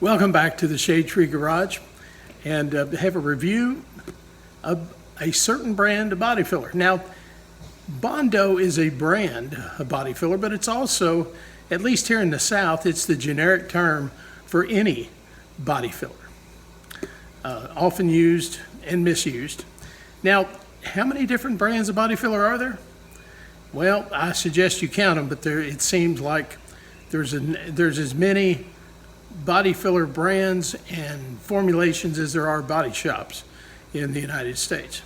Welcome back to the Shadetree Garage, and have a review of a certain brand of body filler. Now, Bondo is a brand of body filler, but it's also, at least here in the South, it's the generic term for any body filler. Often used and misused. Now, how many different brands of body filler are there? Well, I suggest you count them, but it seems like there's as many body filler brands and formulations as there are body shops in the United States.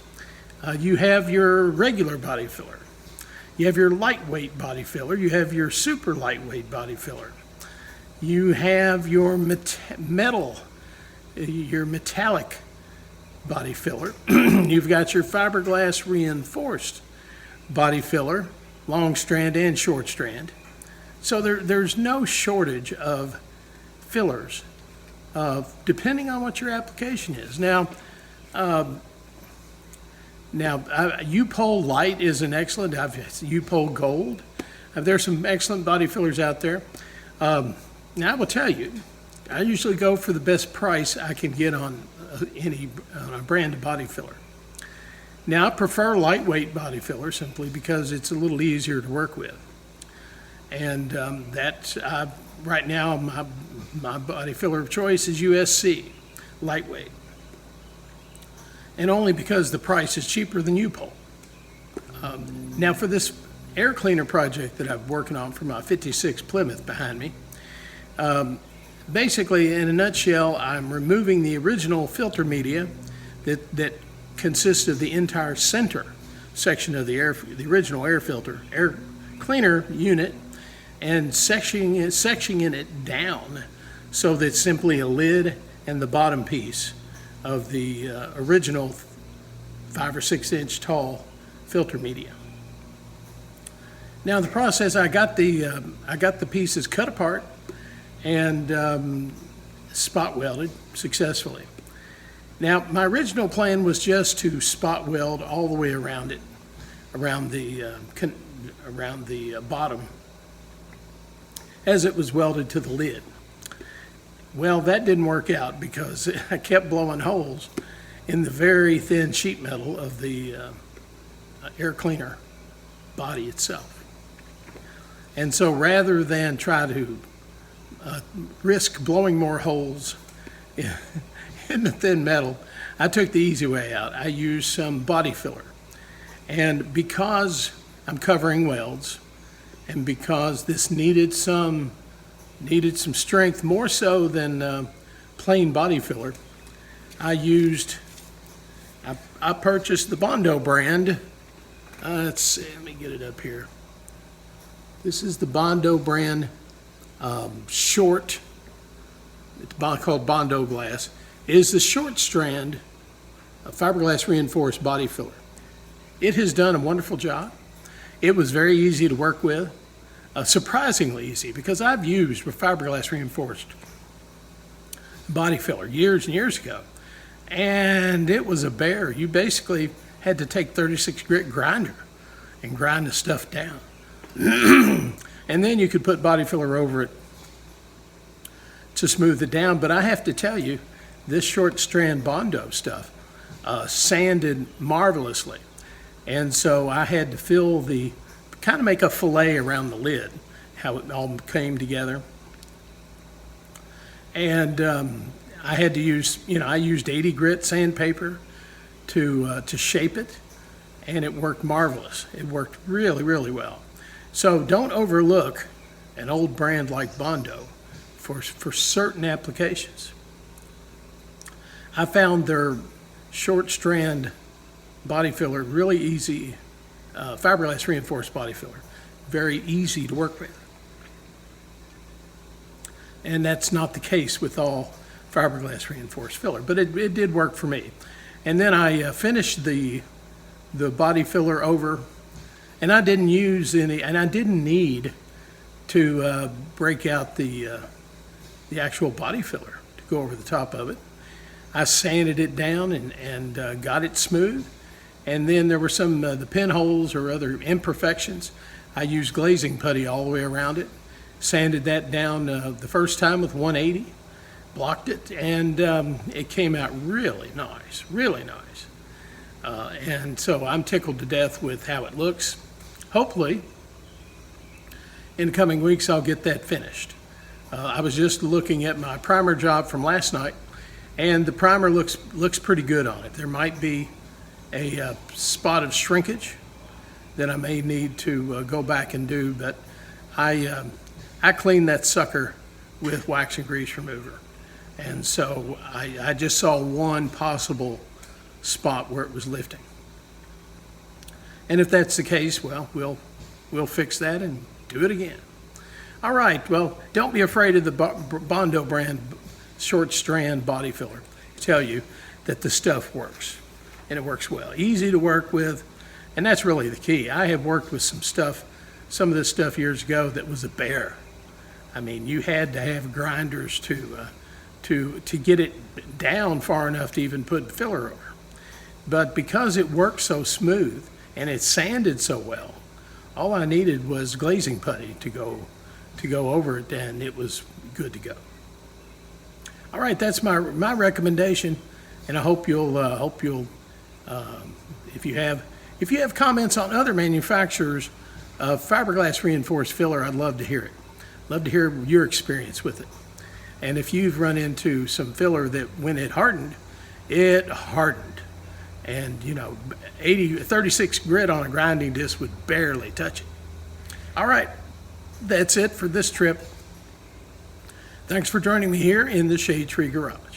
You have your regular body filler. You have your lightweight body filler. You have your super lightweight body filler. You have your metallic body filler. You've got your fiberglass reinforced body filler, long strand and short strand. So there's no shortage of fillers, depending on what your application is. Now, U-Pole Light is an excellent. U-Pole Gold. There's some excellent body fillers out there. Now, I will tell you, I usually go for the best price I can get on a brand of body filler. Now, I prefer lightweight body filler simply because it's a little easier to work with. And right now, my body filler of choice is USC, lightweight. And only because the price is cheaper than U-Pole. Now, for this air cleaner project that I'm working on for my 56 Plymouth behind me, basically, in a nutshell, I'm removing the original filter media that consists of the entire center section of the original air filter, air cleaner unit, and sectioning it down so that it's simply a lid and the bottom piece of the original 5 or 6 inch tall filter media. Now, in the process, I got the pieces cut apart and spot welded successfully. Now, my original plan was just to spot weld all the way around it, around the bottom, as it was welded to the lid. Well, that didn't work out because I kept blowing holes in the very thin sheet metal of the air cleaner body itself. And so rather than try to risk blowing more holes in the thin metal, I took the easy way out. I used some body filler. And because I'm covering welds, and because this needed some strength, more so than plain body filler, I purchased the Bondo brand. Let's see, let me get it up here. This is the Bondo brand short. It's called Bondo Glass. It is the short strand fiberglass reinforced body filler. It has done a wonderful job. It was very easy to work with, surprisingly easy, because I've used fiberglass reinforced body filler years and years ago, and it was a bear. You basically had to take 36 grit grinder and grind the stuff down. And then you could put body filler over it to smooth it down. But I have to tell you, this short strand Bondo stuff sanded marvelously. And so I had to kind of make a fillet around the lid, how it all came together. And I had to use, I used 80 grit sandpaper to shape it, and it worked marvelous. It worked really, really well. So don't overlook an old brand like Bondo for certain applications. I found their short strand body filler really easy, fiberglass reinforced body filler, very easy to work with. And that's not the case with all fiberglass reinforced filler, but it did work for me. And then I finished the body filler over, and I didn't use any, and I didn't need to break out the actual body filler to go over the top of it. I sanded it down and got it smooth. And then there were some the pinholes or other imperfections. I used glazing putty all the way around it. Sanded that down the first time with 180. blocked it, and it came out really nice, really nice. And so I'm tickled to death with how it looks. Hopefully, in the coming weeks, I'll get that finished. I was just looking at my primer job from last night, and the primer looks pretty good on it. There might be a spot of shrinkage that I may need to go back and do, but I cleaned that sucker with wax and grease remover. And so I just saw one possible spot where it was lifting. And if that's the case, well, we'll fix that and do it again. All right, well, don't be afraid of the Bondo brand short strand body filler. I tell you that the stuff works, and it works well. Easy to work with, and that's really the key. I have worked with some of this stuff years ago that was a bear. I mean, you had to have grinders to get it down far enough to even put filler over. But because it worked so smooth and it sanded so well, all I needed was glazing putty to go over it, and it was good to go. All right, that's my recommendation, and I hope you'll if you have comments on other manufacturers of fiberglass reinforced filler, I'd love to hear it. Love to hear your experience with it. And if you've run into some filler that when it hardened, and 36 grit on a grinding disc would barely touch it. All right, that's it for this trip. Thanks for joining me here in the Shadetree Garage.